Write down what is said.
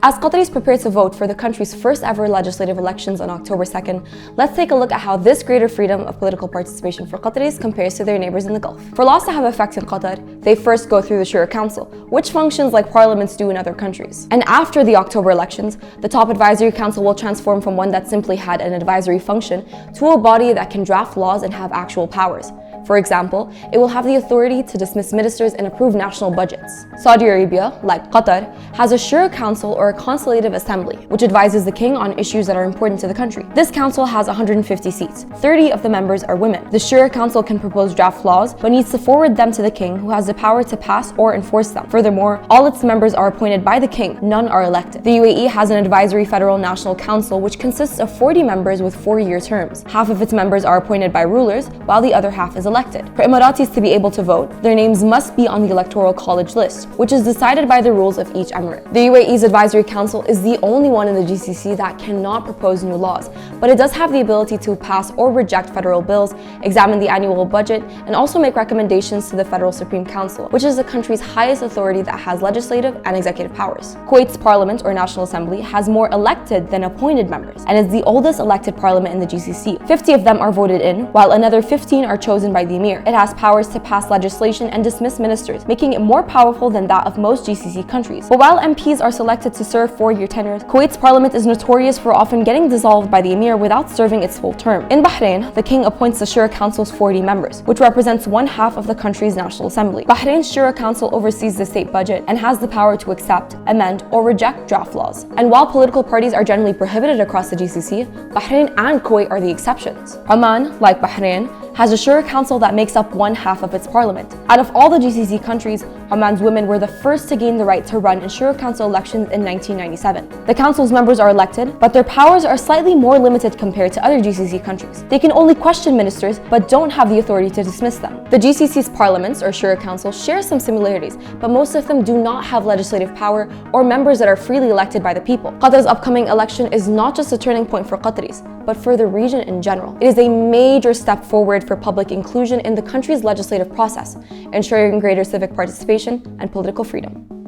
As Qataris prepare to vote for the country's first ever legislative elections on October 2nd, let's take a look at how this greater freedom of political participation for Qataris compares to their neighbors in the Gulf. For laws to have effect in Qatar, they first go through the Shura Council, which functions like parliaments do in other countries. And after the October elections, the top advisory council will transform from one that simply had an advisory function to a body that can draft laws and have actual powers. For example, it will have the authority to dismiss ministers and approve national budgets. Saudi Arabia, like Qatar, has a Shura Council or a consultative assembly, which advises the king on issues that are important to the country. This council has 150 seats. 30 of the members are women. The Shura Council can propose draft laws, but needs to forward them to the king, who has the power to pass or enforce them. Furthermore, all its members are appointed by the king. None are elected. The UAE has an advisory federal national council, which consists of 40 members with 4-year terms. Half of its members are appointed by rulers, while the other half is elected. For Emiratis to be able to vote, their names must be on the electoral college list, which is decided by the rules of each emirate. The UAE's advisory council is the only one in the GCC that cannot propose new laws, but it does have the ability to pass or reject federal bills, examine the annual budget, and also make recommendations to the Federal Supreme Council, which is the country's highest authority that has legislative and executive powers. Kuwait's parliament or National Assembly has more elected than appointed members, and is the oldest elected parliament in the GCC. 50 of them are voted in, while another 15 are chosen by the Emir. It has powers to pass legislation and dismiss ministers, making it more powerful than that of most GCC countries. But while MPs are selected to serve 4-year tenures, Kuwait's parliament is notorious for often getting dissolved by the Emir without serving its full term. In Bahrain, the king appoints the Shura Council's 40 members, which represents 1/2 of the country's National Assembly. Bahrain's Shura Council oversees the state budget and has the power to accept, amend, or reject draft laws. And while political parties are generally prohibited across the GCC, Bahrain and Kuwait are the exceptions. Oman, like Bahrain, has a Shura Council that makes up 1/2 of its parliament. Out of all the GCC countries, Oman's women were the first to gain the right to run in Shura Council elections in 1997. The council's members are elected, but their powers are slightly more limited compared to other GCC countries. They can only question ministers, but don't have the authority to dismiss them. The GCC's parliaments, or Shura Council, share some similarities, but most of them do not have legislative power or members that are freely elected by the people. Qatar's upcoming election is not just a turning point for Qataris, but for the region in general. It is a major step forward for public inclusion in the country's legislative process, ensuring greater civic participation and political freedom.